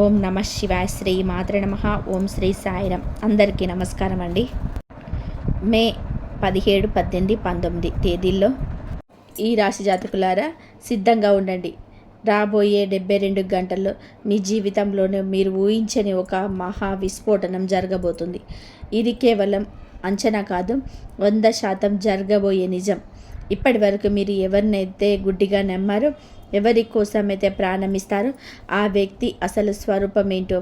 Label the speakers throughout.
Speaker 1: ఓం నమ శివాయ. శ్రీ మాత్రే నమః. ఓం శ్రీ సాయిరాం. అందరికీ నమస్కారం అండి. మే 17, 18, 19 తేదీల్లో ఈ రాశి జాతకులారా సిద్ధంగా ఉండండి. రాబోయే 72 గంటల్లో మీ జీవితంలోనే మీరు ఊహించని ఒక మహా విస్ఫోటనం జరగబోతుంది. ఇది కేవలం అంచనా కాదు, 100% జరగబోయే నిజం. ఇప్పటి వరకు మీరు ఎవరినైతే గుడ్డిగా నమ్మారో, ఎవరి కోసమైతే ప్రాణమిస్తారో, ఆ వ్యక్తి అసలు స్వరూపం ఏంటో,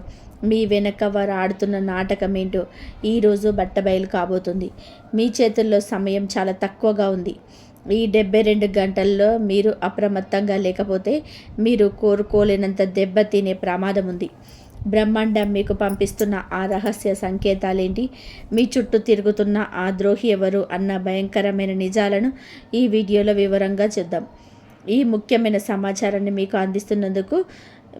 Speaker 1: మీ వెనక వారు ఆడుతున్న నాటకం ఏంటో ఈరోజు బట్టబయలు కాబోతుంది. మీ చేతుల్లో సమయం చాలా తక్కువగా ఉంది. ఈ 72 గంటల్లో మీరు అప్రమత్తంగా లేకపోతే మీరు కోరుకోలేనంత దెబ్బ తినే ప్రమాదం ఉంది. బ్రహ్మాండం మీకు పంపిస్తున్న ఆ రహస్య సంకేతాలేంటి, మీ చుట్టూ తిరుగుతున్న ఆ ద్రోహి ఎవరు అన్న భయంకరమైన నిజాలను ఈ వీడియోలో వివరంగా చూద్దాం. ఈ ముఖ్యమైన సమాచారాన్ని మీకు అందిస్తున్నందుకు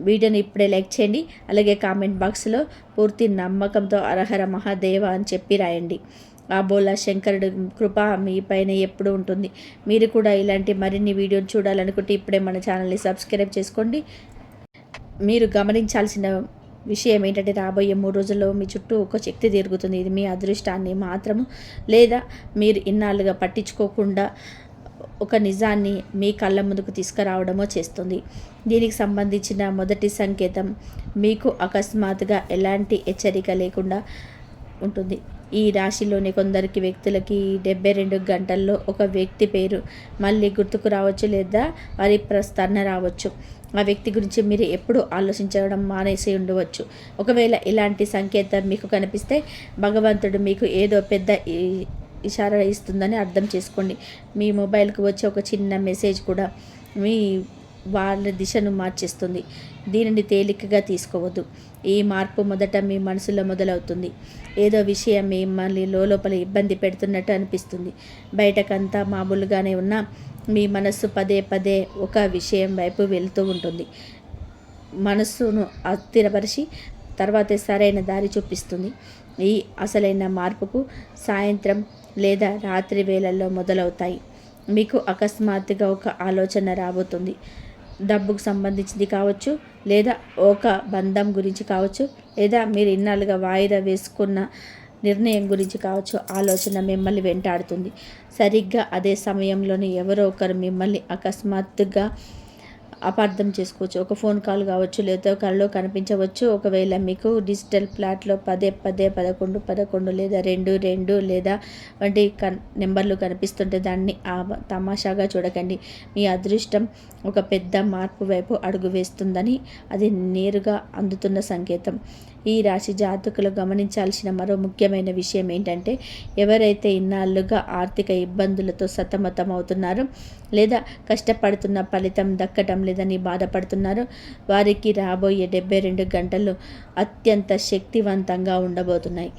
Speaker 1: వీడియోని ఇప్పుడే లైక్ చేయండి. అలాగే కామెంట్ బాక్స్లో పూర్తి నమ్మకంతో అరహర మహాదేవ అని చెప్పి రాయండి. ఆ బోలా శంకరుడు కృప మీ పైన ఎప్పుడు ఉంటుంది. మీరు కూడా ఇలాంటి మరిన్ని వీడియోలు చూడాలనుకుంటే ఇప్పుడే మన ఛానల్ని సబ్స్క్రైబ్ చేసుకోండి. మీరు గమనించాల్సిన విషయం ఏంటంటే, రాబోయే 3 రోజుల్లో మీ చుట్టూ ఒక శక్తి తిరుగుతుంది. ఇది మీ అదృష్టాన్ని మాత్రము లేదా మీరు ఇన్నాళ్ళుగా పట్టించుకోకుండా ఒక నిజాన్ని మీ కళ్ళ ముందుకు తీసుకురావడమో చేస్తుంది. దీనికి సంబంధించిన మొదటి సంకేతం, మీకు అకస్మాత్తుగా ఎలాంటి హెచ్చరిక లేకుండా ఉంటుంది. ఈ రాశిలోని కొందరికి వ్యక్తులకి 72 గంటల్లో ఒక వ్యక్తి పేరు మళ్ళీ గుర్తుకు రావచ్చు, లేదా వారి ప్రస్తారణ రావచ్చు. ఆ వ్యక్తి గురించి మీరు ఎప్పుడూ ఆలోచించడం మానేసి ఉండవచ్చు. ఒకవేళ ఇలాంటి సంకేతం మీకు కనిపిస్తే భగవంతుడు మీకు ఏదో పెద్ద ఇషారా ఇస్తుందని అర్థం చేసుకోండి. మీ మొబైల్కి వచ్చే ఒక చిన్న మెసేజ్ కూడా మీ వాళ్ళ దిశను మార్చేస్తుంది. దీనిని తేలికగా తీసుకోవద్దు. ఈ మార్పు మొదట మీ మనసులో మొదలవుతుంది. ఏదో విషయం మిమ్మల్ని లోపల ఇబ్బంది పెడుతున్నట్టు అనిపిస్తుంది. బయటకంతా మామూలుగానే ఉన్నా మీ మనస్సు పదే పదే ఒక విషయం వైపు వెళుతూ ఉంటుంది. మనస్సును అస్థిరపరిచి తర్వాతే సరైన దారి చూపిస్తుంది. ఈ అసలైన మార్పుకు సాయంత్రం లేదా రాత్రి వేళల్లో మొదలవుతాయి. మీకు అకస్మాత్తుగా ఒక ఆలోచన రాబోతుంది. డబ్బుకు సంబంధించింది కావచ్చు, లేదా ఒక బంధం గురించి కావచ్చు, లేదా మీరు ఇన్నాళ్ళుగా వాయిదా వేసుకున్న నిర్ణయం గురించి కావచ్చు. ఆలోచన మిమ్మల్ని వెంటాడుతుంది. సరిగ్గా అదే సమయంలోనే ఎవరో ఒకరు మిమ్మల్ని అకస్మాత్తుగా అపార్థం చేసుకోవచ్చు. ఒక ఫోన్ కాల్ కావచ్చు, లేదా కలలో కనిపించవచ్చు. ఒకవేళ మీకు డిజిటల్ ప్లాట్లో పదే 11 11 లేదా 2 2 లేదా వంటి నెంబర్లు కనిపిస్తుంటే దాన్ని తమాషాగా చూడకండి. మీ అదృష్టం ఒక పెద్ద మార్పు వైపు అడుగు వేస్తుందని అది నేరుగా అందుతున్న సంకేతం. ఈ రాశి జాతకులు గమనించాల్సిన మరో ముఖ్యమైన విషయం ఏంటంటే, ఎవరైతే ఇన్నాళ్ళుగా ఆర్థిక ఇబ్బందులతో సతమతం అవుతున్నారో, లేదా కష్టపడుతున్న ఫలితం దక్కడం లేదని బాధపడుతున్నారో, వారికి రాబోయే 72 గంటలు అత్యంత శక్తివంతంగా ఉండబోతున్నాయి.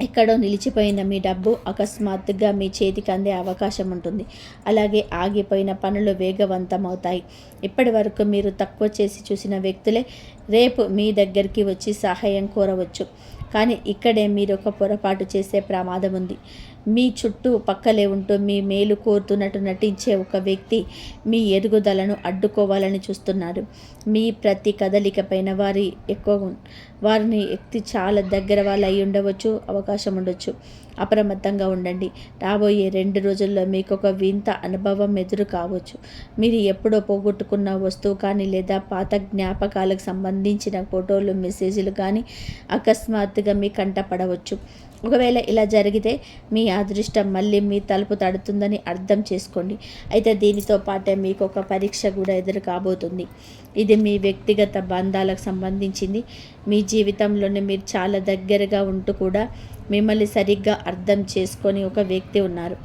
Speaker 1: ఎక్కడో నిలిచిపోయిన మీ డబ్బు అకస్మాత్తుగా మీ చేతికి అందే అవకాశం ఉంటుంది. అలాగే ఆగిపోయిన పనులు వేగవంతమవుతాయి. ఇప్పటి వరకు మీరు తక్కువ చేసి చూసిన వ్యక్తులే రేపు మీ దగ్గరికి వచ్చి సహాయం కోరవచ్చు. కానీ ఇక్కడే మీరు ఒక పొరపాటు చేసే ప్రమాదం ఉంది. మీ చుట్టూ పక్కలే ఉంటూ మీ మేలు కోరుతున్నట్టు నటించే ఒక వ్యక్తి మీ ఎదుగుదలను అడ్డుకోవాలని చూస్తున్నారు. మీ ప్రతి కదలిక పైన వారిని ఎక్కి చాలా దగ్గర వాళ్ళు అయి ఉండవచ్చు, అవకాశం ఉండొచ్చు. అప్రమత్తంగా ఉండండి. రాబోయే 2 రోజుల్లో మీకు ఒక వింత అనుభవం ఎదురు కావచ్చు. మీరు ఎప్పుడో పోగొట్టుకున్న వస్తువు కానీ, లేదా పాత జ్ఞాపకాలకు సంబంధించిన ఫోటోలు, మెసేజ్లు కానీ అకస్మాత్తుగా మీ కంట పడవచ్చు. ఒకవేళ ఇలా జరిగితే మీ అదృష్టం మళ్ళీ మీ తలుపు తడుతుందని అర్థం చేసుకోండి. అయితే దీనితో పాటే మీకు ఒక పరీక్ష కూడా ఎదురు కాబోతుంది. ఇది మీ వ్యక్తిగత బంధాలకు సంబంధించింది. మీ జీవితంలోనే మీరు చాలా దగ్గరగా ఉంటూ కూడా మిమ్మల్ని సరిగ్గా అర్థం చేసుకొని ఒక వ్యక్తి ఉన్నారు.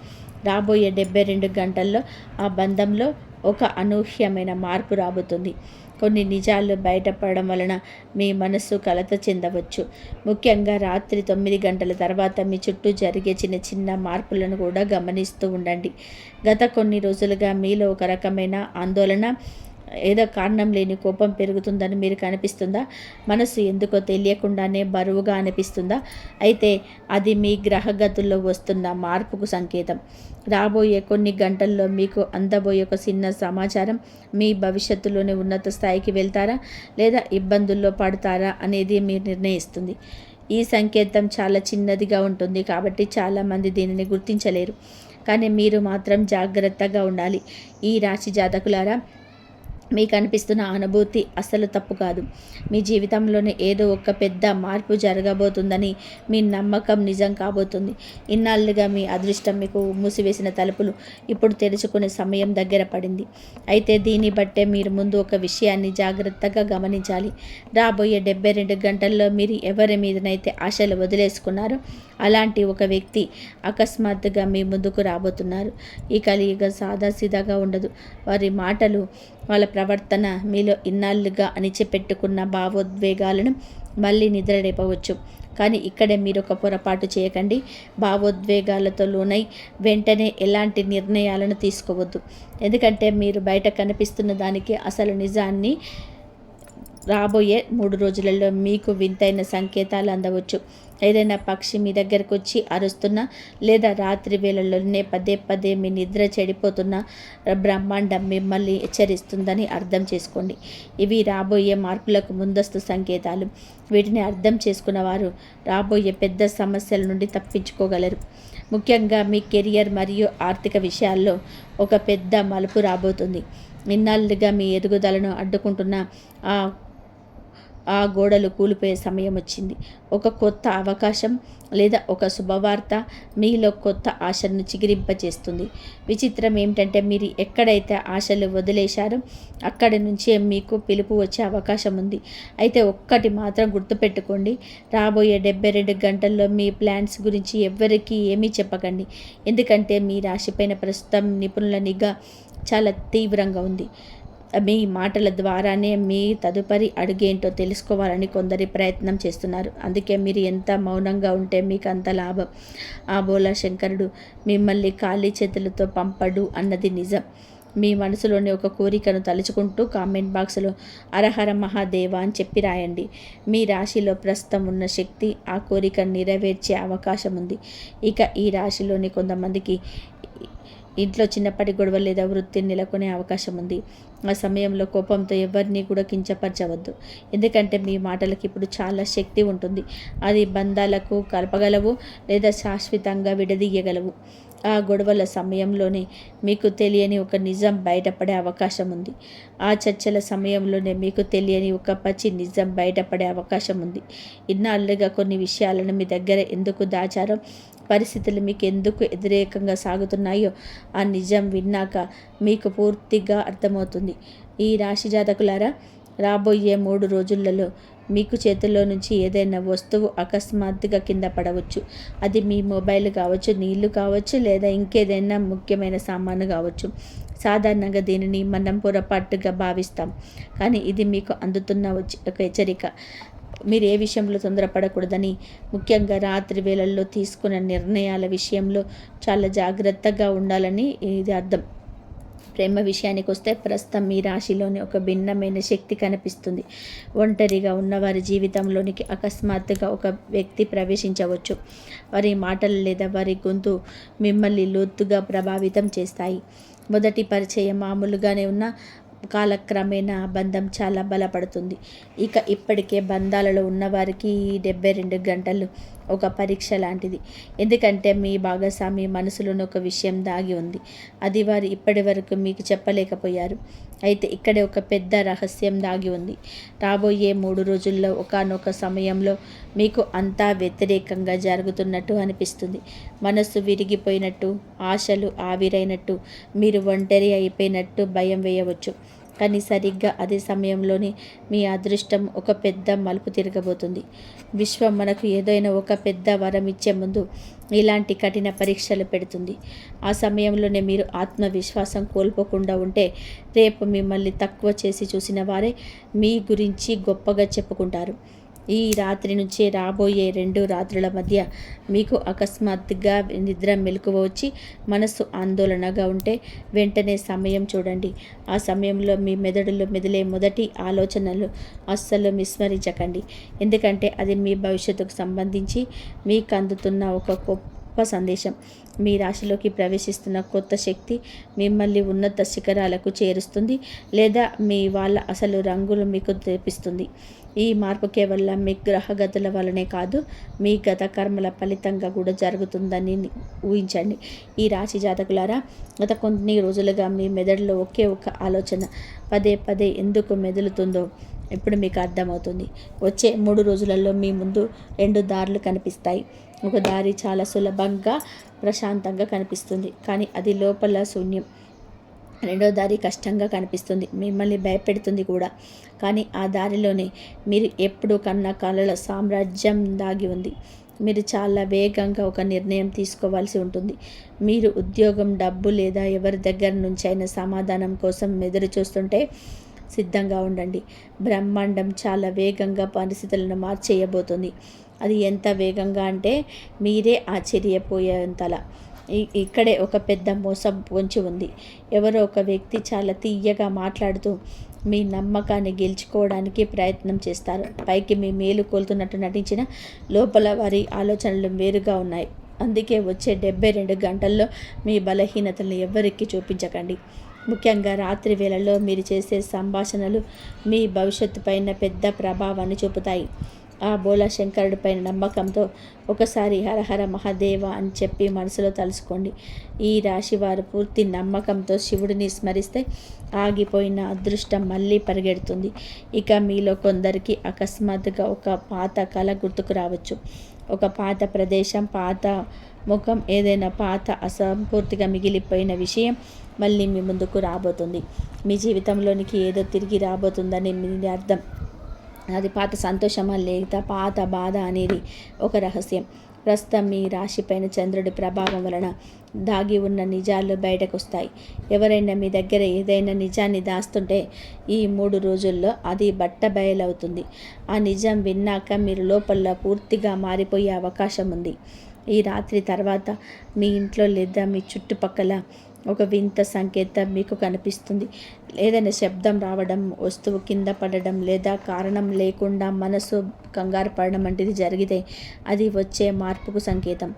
Speaker 1: రాబోయే 72 గంటల్లో ఆ బంధంలో ఒక అనూహ్యమైన మార్పు రాబోతుంది. కొన్ని నిజాలు బయటపడడం వలన మీ మనస్సు కలత చెందవచ్చు. ముఖ్యంగా రాత్రి 9 గంటల తర్వాత మీ చుట్టూ జరిగే చిన్న చిన్న మార్పులను కూడా గమనిస్తూ ఉండండి. గత కొన్ని రోజులుగా మీలో ఒక రకమైన ఆందోళన, ఏదో కారణం లేని కోపం పెరుగుతుందని మీరు కనిపిస్తుందా? మనసు ఎందుకో తెలియకుండానే బరువుగా అనిపిస్తుందా? అయితే అది మీ గ్రహగతుల్లో వస్తున్న మార్పుకు సంకేతం. రాబోయే కొన్ని గంటల్లో మీకు అందబోయే ఒక చిన్న సమాచారం మీ భవిష్యత్తులోని ఉన్నత స్థాయికి వెళ్తారా లేదా ఇబ్బందుల్లో పడతారా అనేది మీరు నిర్ణయిస్తుంది. ఈ సంకేతం చాలా చిన్నదిగా ఉంటుంది కాబట్టి చాలామంది దీనిని గుర్తించలేరు. కానీ మీరు మాత్రం జాగ్రత్తగా ఉండాలి. ఈ రాశి జాతకులారా, మీకు అనిపిస్తున్న అనుభూతి అసలు తప్పు కాదు. మీ జీవితంలోనే ఏదో ఒక పెద్ద మార్పు జరగబోతుందని మీ నమ్మకం నిజం కాబోతుంది. ఇన్నాళ్ళుగా మీ అదృష్టం మీకు మూసివేసిన తలుపులు ఇప్పుడు తెరుచుకునే సమయం దగ్గర పడింది. అయితే దీన్ని బట్టే మీరు ముందు ఒక విషయాన్ని జాగ్రత్తగా గమనించాలి. రాబోయే 72 గంటల్లో మీరు ఎవరి మీదనైతే ఆశలు వదిలేసుకున్నారో అలాంటి ఒక వ్యక్తి అకస్మాత్తుగా మీ ముందుకు రాబోతున్నారు. ఈ కలియుగ సాదాసీదాగా ఉండదు. వారి మాటలు, వాళ్ళ ప్రవర్తన మీలో ఇన్నాళ్ళుగా అణిచిపెట్టుకున్న భావోద్వేగాలను మళ్ళీ నిద్రలేపవచ్చు. కానీ ఇక్కడే మీరు ఒక పొరపాటు చేయకండి. భావోద్వేగాలతో లోనై వెంటనే ఎలాంటి నిర్ణయాలను తీసుకోవద్దు. ఎందుకంటే మీరు బయట కనిపిస్తున్న దానికి అసలు నిజాన్ని రాబోయే 3 రోజులలో మీకు వింతైన సంకేతాలు అందవచ్చు. ఏదైనా పక్షి మీ దగ్గరకు వచ్చి అరుస్తున్నా లేదా రాత్రి వేళల్లోనే పదే పదే మీ నిద్ర చెడిపోతున్న బ్రహ్మాండం మిమ్మల్ని హెచ్చరిస్తుందని అర్థం చేసుకోండి. ఇవి రాబోయే మార్పులకు ముందస్తు సంకేతాలు. వీటిని అర్థం చేసుకున్నవారు రాబోయే పెద్ద సమస్యల నుండి తప్పించుకోగలరు. ముఖ్యంగా మీ కెరియర్ మరియు ఆర్థిక విషయాల్లో ఒక పెద్ద మలుపు రాబోతుంది. ఇన్నాళ్ళుగా మీ ఎదుగుదలను అడ్డుకుంటున్న ఆ గోడలు కూలిపోయే సమయం వచ్చింది. ఒక కొత్త అవకాశం లేదా ఒక శుభవార్త మీలో కొత్త ఆశను చిగురింపచేస్తుంది. విచిత్రం ఏమిటంటే మీరు ఎక్కడైతే ఆశలు వదిలేశారో అక్కడి నుంచే మీకు పిలుపు వచ్చే అవకాశం ఉంది. అయితే ఒక్కటి మాత్రం గుర్తుపెట్టుకోండి, రాబోయే 72 గంటల్లో మీ ప్లాన్స్ గురించి ఎవ్వరికీ ఏమీ చెప్పకండి. ఎందుకంటే మీ రాశిపైన ప్రస్తుతం నిపుణుల నిఘా చాలా తీవ్రంగా ఉంది. మీ మాటల ద్వారానే మీ తదుపరి అడుగేంటో తెలుసుకోవాలని కొందరి ప్రయత్నం చేస్తున్నారు. అందుకే మీరు ఎంత మౌనంగా ఉంటే మీకు అంత లాభం. ఆ బోలా శంకరుడు మిమ్మల్ని ఖాళీ చేతులతో పంపడు అన్నది నిజం. మీ మనసులోని ఒక కోరికను తలుచుకుంటూ కామెంట్ బాక్స్లో హరహర మహాదేవ అని చెప్పి రాయండి. మీ రాశిలో ప్రస్తుతం ఉన్న శక్తి ఆ కోరికను నెరవేర్చే అవకాశం ఉంది. ఇక ఈ రాశిలోని కొంతమందికి ఇంట్లో చిన్నప్పటి గొడవ లేదా వృత్తిని నెలకొనే అవకాశం ఉంది. ఆ సమయంలో కోపంతో ఎవరిని కూడా కించపరచవద్దు. ఎందుకంటే మీ మాటలకు ఇప్పుడు చాలా శక్తి ఉంటుంది. అది బంధాలకు కలపగలవు లేదా శాశ్వతంగా విడదీయగలవు. ఆ గొడవల సమయంలోనే మీకు తెలియని ఒక నిజం బయటపడే అవకాశం ఉంది. ఆ చర్చల సమయంలోనే మీకు తెలియని ఒక పచ్చి నిజం బయటపడే అవకాశం ఉంది. ఇన్నాళ్ళుగా కొన్ని విషయాలను మీ దగ్గర ఎందుకు దాచారో, పరిస్థితులు మీకు ఎందుకు వ్యతిరేకంగా సాగుతున్నాయో ఆ నిజం విన్నాక మీకు పూర్తిగా అర్థమవుతుంది. ఈ రాశి జాతకులారా, రాబోయే 3 రోజులలో మీకు చేతుల్లో నుంచి ఏదైనా వస్తువు అకస్మాత్తుగా కింద పడవచ్చు. అది మీ మొబైల్ కావచ్చు, నీళ్లు కావచ్చు, లేదా ఇంకేదైనా ముఖ్యమైన సామాను కావచ్చు. సాధారణంగా దీనిని మనం పొరపాటుగా భావిస్తాం, కానీ ఇది మీకు అందుతున్న ఒక హెచ్చరిక. మీరు ఏ విషయంలో తొందరపడకూడదని, ముఖ్యంగా రాత్రి వేళల్లో తీసుకున్న నిర్ణయాల విషయంలో చాలా జాగ్రత్తగా ఉండాలని ఇది అర్థం. ప్రేమ విషయానికి వస్తే ప్రస్తుతం మీ రాశిలోని ఒక భిన్నమైన శక్తి కనిపిస్తుంది. ఒంటరిగా ఉన్నవారి జీవితంలోనికి అకస్మాత్తుగా ఒక వ్యక్తి ప్రవేశించవచ్చు. వారి మాటలు లేదా వారి గొంతు మిమ్మల్ని లోతుగా ప్రభావితం చేస్తాయి. మొదటి పరిచయం మామూలుగానే ఉన్న కాలక్రమేణా బంధం చాలా బలపడుతుంది. ఇప్పటికే బంధాలలో ఉన్నవారికి ఈ 72 గంటలు ఒక పరీక్ష లాంటిది. ఎందుకంటే మీ భాగస్వామి మనసులోని ఒక విషయం దాగి ఉంది. అది వారు ఇప్పటి వరకు మీకు చెప్పలేకపోయారు. అయితే ఇక్కడే ఒక పెద్ద రహస్యం దాగి ఉంది. రాబోయే 3 రోజుల్లో ఒకానొక సమయంలో మీకు అంతా వ్యతిరేకంగా జరుగుతున్నట్టు అనిపిస్తుంది. మనస్సు విరిగిపోయినట్టు, ఆశలు ఆవిరైనట్టు, మీరు ఒంటరి అయిపోయినట్టు భయం వేయవచ్చు. కానీ సరిగ్గా అదే సమయంలోనే మీ అదృష్టం ఒక పెద్ద మలుపు తిరగబోతుంది. విశ్వం మనకు ఏదైనా ఒక పెద్ద వరం ఇచ్చే ముందు ఇలాంటి కఠిన పరీక్షలు పెడుతుంది. ఆ సమయంలోనే మీరు ఆత్మవిశ్వాసం కోల్పోకుండా ఉంటే రేపు మిమ్మల్ని తక్కువ చేసి చూసిన వారే మీ గురించి గొప్పగా చెప్పుకుంటారు. ఈ రాత్రి నుంచి రాబోయే 2 రాత్రుల మధ్య మీకు అకస్మాత్తుగా నిద్ర మెలకువ వచ్చి మనసు ఆందోళనగా ఉంటే వెంటనే సమయం చూడండి. ఆ సమయంలో మీ మెదడులో మెదిలే మొదటి ఆలోచనలు అస్సలు విస్మరించకండి. ఎందుకంటే అది మీ భవిష్యత్తుకు సంబంధించి మీకు అందుతున్న ఒక గొప్ప సందేశం. మీ రాశిలోకి ప్రవేశిస్తున్న కొత్త శక్తి మిమ్మల్ని ఉన్నత శిఖరాలకు చేరుస్తుంది, లేదా మీ వాళ్ళ అసలు రంగులు మీకు తెప్పిస్తుంది. ఈ మార్పు కేవలం మీ గ్రహగతుల వల్లనే కాదు, మీ గత కర్మల ఫలితంగా కూడా జరుగుతుందని ఊహించండి. ఈ రాశి జాతకులారా, గత కొన్ని రోజులుగా మీ మెదడులో ఒకే ఒక ఆలోచన పదే పదే ఎందుకు మెదులుతుందో ఇప్పుడు మీకు అర్థమవుతుంది. వచ్చే 3 రోజులలో మీ ముందు 2 దారులు కనిపిస్తాయి. ఒక దారి చాలా సులభంగా ప్రశాంతంగా కనిపిస్తుంది, కానీ అది లోపల శూన్యం. రెండో దారి కష్టంగా కనిపిస్తుంది, మిమ్మల్ని భయపెడుతుంది కూడా. కానీ ఆ దారిలోనే మీరు ఎప్పుడు కన్న కలల సామ్రాజ్యం దాగి ఉంది. మీరు చాలా వేగంగా ఒక నిర్ణయం తీసుకోవాల్సి ఉంటుంది. మీరు ఉద్యోగం, డబ్బు లేదా ఎవరి దగ్గర నుంచైనా సమాధానం కోసం ఎదురు చూస్తుంటే సిద్ధంగా ఉండండి. బ్రహ్మాండం చాలా వేగంగా పరిస్థితులను మార్చేయబోతుంది. అది ఎంత వేగంగా అంటే మీరే ఆశ్చర్యపోయేంతలా. ఇక్కడే ఒక పెద్ద మోసం పొంచి ఉంది. ఎవరో ఒక వ్యక్తి చాలా తీయగా మాట్లాడుతూ మీ నమ్మకాన్ని గెలుచుకోవడానికి ప్రయత్నం చేస్తారు. పైకి మీ మేలు కోలుతున్నట్టు నటించిన లోపల వారి ఆలోచనలు వేరుగా ఉన్నాయి. అందుకే వచ్చే 72 గంటల్లో మీ బలహీనతలను ఎవరికి చూపించకండి. ముఖ్యంగా రాత్రి వేళల్లో మీరు చేసే సంభాషణలు మీ భవిష్యత్తు పైన పెద్ద ప్రభావాన్ని చూపుతాయి. ఆ బోలా శంకరుడి పైన నమ్మకంతో ఒకసారి హరహర మహాదేవ అని చెప్పి మనసులో తలుసుకోండి. ఈ రాశి వారు పూర్తి నమ్మకంతో శివుడిని స్మరిస్తే ఆగిపోయిన అదృష్టం మళ్ళీ పరిగెడుతుంది. ఇక మీలో కొందరికి అకస్మాత్తుగా ఒక పాత కళ గుర్తుకు రావచ్చు. ఒక పాత ప్రదేశం, పాత ముఖం, ఏదైనా పాత అసంపూర్తిగా మిగిలిపోయిన విషయం మళ్ళీ మీ ముందుకు రాబోతుంది. మీ జీవితంలోనికి ఏదో తిరిగి రాబోతుందని మీ అర్థం. అది పాత సంతోషమా లేదా పాత బాధ అనేది ఒక రహస్యం. ప్రస్తుతం మీ రాశిపైన చంద్రుడి ప్రభావం వలన దాగి ఉన్న నిజాలు బయటకు వస్తాయి. ఎవరైనా మీ దగ్గర ఏదైనా నిజాన్ని దాస్తుంటే ఈ 3 రోజుల్లో అది బట్టబయలవుతుంది. ఆ నిజం విన్నాక మీరు లోపల పూర్తిగా మారిపోయే అవకాశం ఉంది. ఈ రాత్రి తర్వాత మీ ఇంట్లో లేదా మీ చుట్టుపక్కల ఒక వింత సంకేతం మీకు కనిపిస్తుంది. ఏదైనా శబ్దం రావడం, వస్తువు కింద పడడం లేదా కారణం లేకుండా మనసు కంగారు పడడం వంటిది జరిగితే అది వచ్చే మార్పుకు సంకేతం.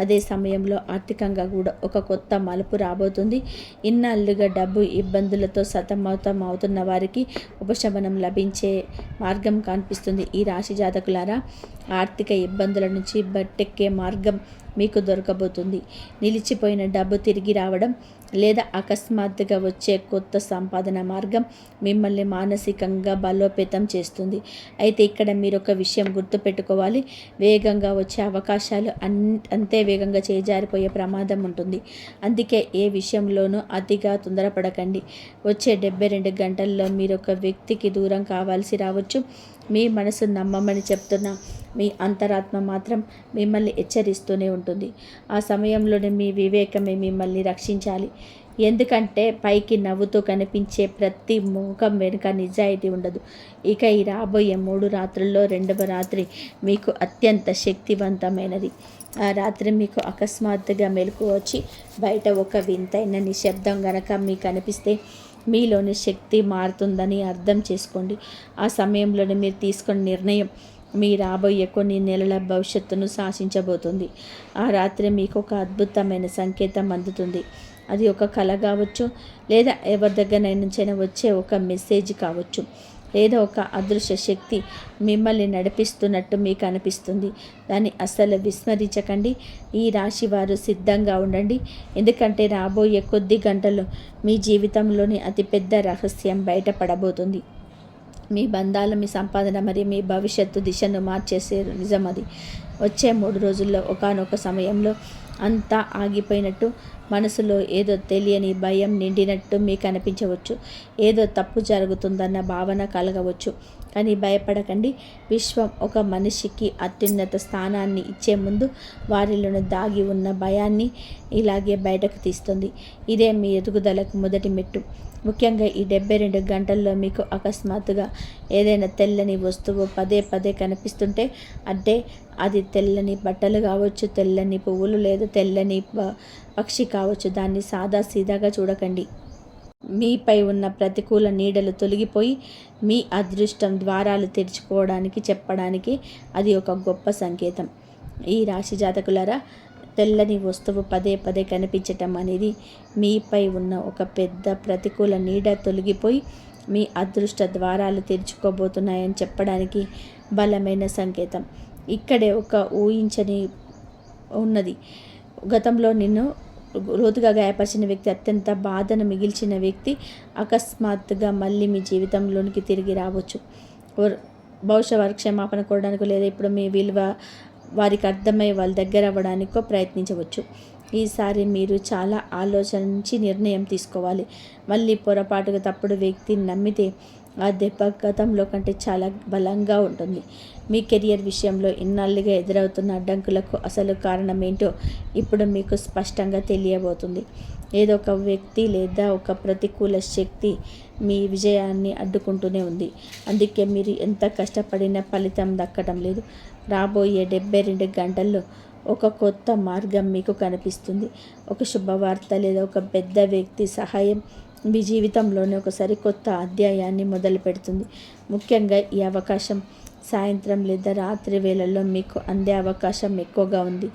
Speaker 1: అదే సమయంలో ఆర్థికంగా కూడా ఒక కొత్త మలుపు రాబోతుంది. ఇన్నాళ్ళుగా డబ్బు ఇబ్బందులతో సతమతం అవుతున్న వారికి ఉపశమనం లభించే మార్గం కనిపిస్తుంది. ఈ రాశి జాతకులారా, ఆర్థిక ఇబ్బందుల నుంచి బట్టెక్కే మార్గం మీకు దొరకబోతుంది. నిలిచిపోయిన డబ్బు తిరిగి రావడం లేదా అకస్మాత్తుగా వచ్చే కొత్త సంపాదన మార్గం మిమ్మల్ని మానసికంగా బలోపేతం చేస్తుంది. అయితే ఇక్కడ మీరు ఒక విషయం గుర్తుపెట్టుకోవాలి. వేగంగా వచ్చే అవకాశాలు అంతే వేగంగా చేజారిపోయే ప్రమాదం ఉంటుంది. అందుకే ఏ విషయంలోనూ అతిగా తొందరపడకండి. వచ్చే 72 గంటల్లో మీరు ఒక వ్యక్తికి దూరం కావాల్సి రావచ్చు. మీ మనసు నమ్మమని చెప్తున్న మీ అంతరాత్మ మాత్రం మిమ్మల్ని హెచ్చరిస్తూనే ఉంటుంది. ఆ సమయంలోనే మీ వివేకమే మిమ్మల్ని రక్షించాలి. ఎందుకంటే పైకి నవ్వుతూ కనిపించే ప్రతి ముఖం వెనుక నిజాయితీ ఉండదు. ఇక ఈ రాబోయే 3 రాత్రుల్లో 2వ రాత్రి మీకు అత్యంత శక్తివంతమైనది. ఆ రాత్రి మీకు అకస్మాత్తుగా మెలకువ వచ్చి బయట ఒక వింతైన నిశ్శబ్దం గనక మీకు అనిపిస్తే మీలోని శక్తి మారుతుందని అర్థం చేసుకోండి. ఆ సమయంలోనే మీరు తీసుకున్న నిర్ణయం మీ రాబోయే కొన్ని నెలల భవిష్యత్తును శాసించబోతుంది. ఆ రాత్రి మీకు ఒక అద్భుతమైన సంకేతం అందుతుంది. అది ఒక కళ కావచ్చు, లేదా ఎవరి దగ్గర నుంచైనా వచ్చే ఒక మెసేజ్ కావచ్చు, లేదా ఒక అదృశ్య శక్తి మిమ్మల్ని నడిపిస్తున్నట్టు మీకు అనిపిస్తుంది. దాన్ని అస్సలు విస్మరించకండి. ఈ రాశి వారు సిద్ధంగా ఉండండి. ఎందుకంటే రాబోయే కొద్ది గంటలు మీ జీవితంలోని అతిపెద్ద రహస్యం బయటపడబోతుంది. మీ బంధాలు, మీ సంపాదన మరియు మీ భవిష్యత్తు దిశను మార్చేసే నిజం అది. వచ్చే 3 రోజుల్లో ఒకానొక సమయంలో అంతా ఆగిపోయినట్టు, మనసులో ఏదో తెలియని భయం నిండినట్టు మీకు అనిపించవచ్చు. ఏదో తప్పు జరుగుతుందన్న భావన కలగవచ్చు. కానీ భయపడకండి. విశ్వం ఒక మనిషికి అత్యున్నత స్థానాన్ని ఇచ్చే ముందు వారిలోని దాగి ఉన్న భయాన్ని ఇలాగే బయటకు తీస్తుంది. ఇదే మీ ఎదుగుదలకు మొదటి మెట్టు. ముఖ్యంగా ఈ 72 గంటల్లో మీకు అకస్మాత్తుగా ఏదైనా తెల్లని వస్తువు పదే పదే కనిపిస్తుంటే, అంటే అది తెల్లని బట్టలు కావచ్చు, తెల్లని పువ్వులు లేదా తెల్లని పక్షి కావచ్చు. దాన్ని సాదా సీదాగా చూడకండి. మీపై ఉన్న ప్రతికూల నీడలు తొలగిపోయి మీ అదృష్టం ద్వారాలు తెరుచుకోవడానికి చెప్పడానికి అది ఒక గొప్ప సంకేతం. ఈ రాశి జాతకులారా, తెల్లని వస్తువు పదే పదే కనిపించటం అనేది మీపై ఉన్న ఒక పెద్ద ప్రతికూల నీడ తొలగిపోయి మీ అదృష్ట ద్వారాలు తెరుచుకోబోతున్నాయని చెప్పడానికి బలమైన సంకేతం. ఇక్కడే ఒక ఊహించని ఉన్నది. గతంలో నిన్ను లోతుగా గాయపరిచిన వ్యక్తి, అత్యంత బాధను మిగిల్చిన వ్యక్తి అకస్మాత్తుగా మళ్ళీ మీ జీవితంలోనికి తిరిగి రావచ్చు. బహుశా వారి క్షమాపణ కోరడానికి లేదా ఇప్పుడు మీ విలువ వారికి అర్థమై వాళ్ళ దగ్గర అవ్వడానికో ప్రయత్నించవచ్చు. ఈసారి మీరు చాలా ఆలోచించి నిర్ణయం తీసుకోవాలి. మళ్ళీ పొరపాటుగా తప్పుడు వ్యక్తిని నమ్మితే ఆ దెబ్బ గతంలో కంటే చాలా బలంగా ఉంటుంది. మీ కెరియర్ విషయంలో ఇన్నాళ్ళుగా ఎదురవుతున్న అడ్డంకులకు అసలు కారణం ఏంటో ఇప్పుడు మీకు స్పష్టంగా తెలియబోతుంది. ఏదో ఒక వ్యక్తి లేదా ఒక ప్రతికూల శక్తి మీ విజయాన్ని అడ్డుకుంటూనే ఉంది. అందుకే మీరు ఎంత కష్టపడినా ఫలితం దక్కడం లేదు. రాబోయే 72 గంటల్లో ఒక కొత్త మార్గం మీకు కనిపిస్తుంది. ఒక శుభవార్త లేదా ఒక పెద్ద వ్యక్తి సహాయం మీ జీవితంలోనే ఒక సరికొత్త అధ్యాయాన్ని మొదలు పెడుతుంది. ముఖ్యంగా ఈ అవకాశం సాయంత్రం లేదా రాత్రి వేళల్లో మీకు అందే అవకాశం ఎక్కువగా ఉంది.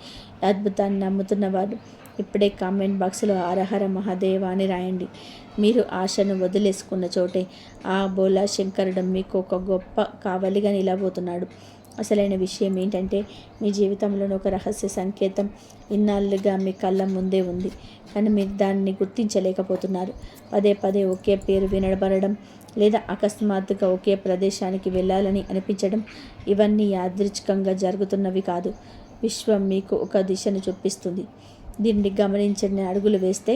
Speaker 1: అద్భుతాన్ని నమ్ముతున్న వారు ఇప్పుడే కామెంట్ బాక్స్లో హరహర మహాదేవ అని రాయండి. మీరు ఆశను వదిలేసుకున్న చోటే ఆ బోలా శంకరుడు మీకు ఒక గొప్ప కావలిగా నిలబోతున్నాడు. అసలైన విషయం ఏంటంటే, మీ జీవితంలోని ఒక రహస్య సంకేతం ఇన్నాళ్ళుగా మీ కళ్ళ ముందే ఉంది, కానీ మీరు దాన్ని గుర్తించలేకపోతున్నారు. పదే పదే ఒకే పేరు వినబడడం లేదా అకస్మాత్తుగా ఒకే ప్రదేశానికి వెళ్ళాలని అనిపించడం, ఇవన్నీ యాదృచ్ఛికంగా జరుగుతున్నవి కాదు. విశ్వం మీకు ఒక దిశను చూపిస్తుంది. దీన్ని గమనించని అడుగులు వేస్తే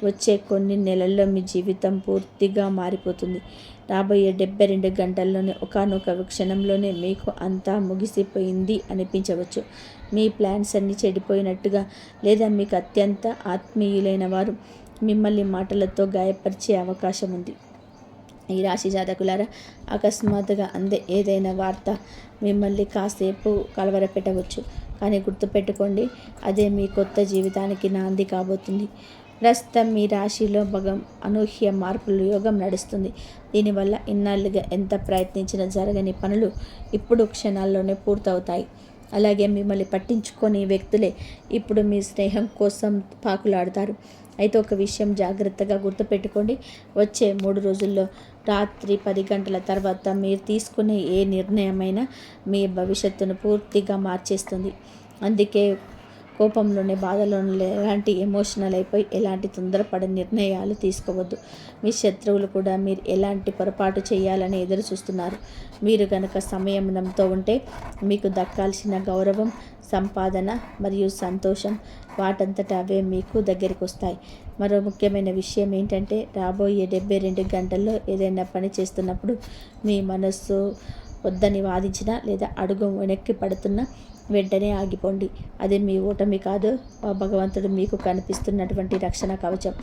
Speaker 1: వచ్చే కొన్ని నెలల్లో మీ జీవితం పూర్తిగా మారిపోతుంది. రాబోయే 72 గంటల్లోనే ఒకానొక క్షణంలోనే మీకు అంతా ముగిసిపోయింది అనిపించవచ్చు. మీ ప్లాన్స్ అన్నీ చెడిపోయినట్టుగా, లేదా మీకు అత్యంత ఆత్మీయులైన వారు మిమ్మల్ని మాటలతో గాయపరిచే అవకాశం ఉంది. ఈ రాశి జాతకులారా, అకస్మాత్తుగా అందే ఏదైనా వార్త మిమ్మల్ని కాసేపు కలవరపెట్టవచ్చు. కానీ గుర్తుపెట్టుకోండి, అదే మీ కొత్త జీవితానికి నాంది కాబోతుంది. ప్రస్తుతం మీ రాశిలో అనూహ్య మార్పుల యోగం నడుస్తుంది. దీనివల్ల ఇన్నాళ్ళుగా ఎంత ప్రయత్నించినా జరగని పనులు ఇప్పుడు క్షణాల్లోనే పూర్తవుతాయి. అలాగే మిమ్మల్ని పట్టించుకొని వ్యక్తులే ఇప్పుడు మీ స్నేహం కోసం పాకులాడతారు. అయితే ఒక విషయం జాగ్రత్తగా గుర్తుపెట్టుకోండి, వచ్చే 3 రోజుల్లో రాత్రి 10 గంటల తర్వాత మీరు తీసుకునే ఏ నిర్ణయమైనా మీ భవిష్యత్తును పూర్తిగా మార్చేస్తుంది. అందుకే కోపంలోనే, బాధలోనే ఎలాంటి ఎమోషనల్ అయిపోయి ఎలాంటి తొందరపడే నిర్ణయాలు తీసుకోవద్దు. మీ శత్రువులు కూడా మీరు ఎలాంటి పొరపాటు చేయాలని ఎదురు చూస్తున్నారు. మీరు కనుక సంయమనంతో ఉంటే మీకు దక్కాల్సిన గౌరవం, సంపాదన మరియు సంతోషం వాటంతట అవే మీకు దగ్గరికి వస్తాయి. మరో ముఖ్యమైన విషయం ఏంటంటే, రాబోయే 72 గంటల్లో ఏదైనా పని చేస్తున్నప్పుడు మీ మనస్సు వద్దని వాదించినా లేదా అడుగు వెనక్కి పడుతున్నా వెంటనే ఆగిపోండి. అది మీ ఓటమి కాదు, భగవంతుడు మీకు కనిపిస్తున్నటువంటి రక్షణ కవచం.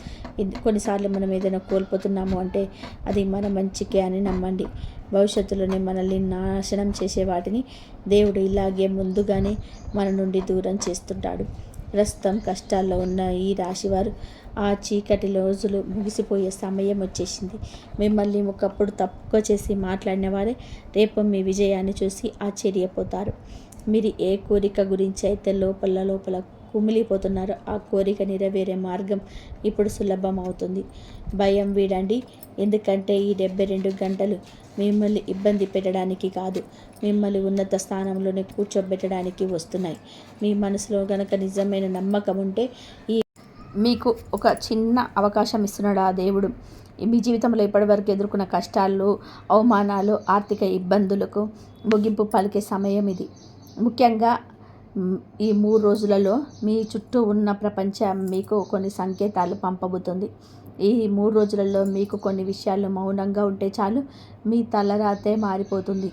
Speaker 1: కొన్నిసార్లు మనం ఏదైనా కోల్పోతున్నాము అంటే అది మన మంచికే అని నమ్మండి. భవిష్యత్తులోనే మనల్ని నాశనం చేసే వాటిని దేవుడు ఇలాగే ముందుగానే మన నుండి దూరం చేస్తుంటాడు. ప్రస్తుతం కష్టాల్లో ఉన్న ఈ రాశివారు ఆ చీకటి రోజులు ముగిసిపోయే సమయం వచ్చేసింది. మిమ్మల్ని ఒకప్పుడు తప్పుగా చేసి మాట్లాడిన వారే రేపు మీ విజయాన్ని చూసి ఆశ్చర్యపోతారు. మీరు ఏ కోరిక గురించి అయితే లోపల కుమిలిపోతున్నారో ఆ కోరిక నెరవేరే మార్గం ఇప్పుడు సులభం అవుతుంది. భయం వీడండి, ఎందుకంటే ఈ 72 గంటలు మిమ్మల్ని ఇబ్బంది పెట్టడానికి కాదు, మిమ్మల్ని ఉన్నత స్థానంలోనే కూర్చోబెట్టడానికి వస్తున్నాయి. మీ మనసులో గనక నిజమైన నమ్మకం ఉంటే మీకు ఒక చిన్న అవకాశం ఇస్తున్నాడు ఆ దేవుడు. మీ జీవితంలో ఇప్పటివరకు ఎదుర్కొన్న కష్టాలు, అవమానాలు, ఆర్థిక ఇబ్బందులకు ముగింపు పలికే సమయం ఇది. ముఖ్యంగా ఈ 3 రోజులలో మీ చుట్టూ ఉన్న ప్రపంచం మీకు కొన్ని సంకేతాలు పంపబోతుంది. ఈ 3 రోజులలో మీకు కొన్ని విషయాలు మౌనంగా ఉంటే చాలు, మీ తలరాతే మారిపోతుంది.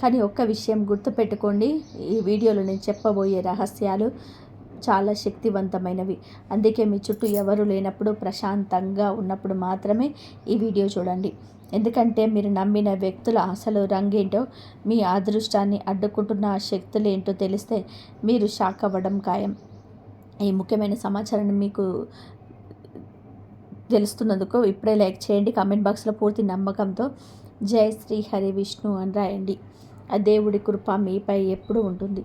Speaker 1: కానీ ఒక్క విషయం గుర్తుపెట్టుకోండి, ఈ వీడియోలో నేను చెప్పబోయే రహస్యాలు చాలా శక్తివంతమైనవి. అందుకే మీ చుట్టూ ఎవరు లేనప్పుడు, ప్రశాంతంగా ఉన్నప్పుడు మాత్రమే ఈ వీడియో చూడండి. ఎందుకంటే మీరు నమ్మిన వ్యక్తుల అసలు రంగేంటో, మీ అదృష్టాన్ని అడ్డుకుంటున్న ఆ శక్తులేంటో తెలిస్తే మీరు షాక్ అవ్వడం ఖాయం. ఈ ముఖ్యమైన సమాచారాన్ని మీకు తెలుస్తున్నందుకు ఇప్పుడే లైక్ చేయండి. కామెంట్ బాక్స్లో పూర్తి నమ్మకంతో జై శ్రీ హరి విష్ణు అని రాయండి. ఆ దేవుడి కృప మీపై ఎప్పుడు ఉంటుంది.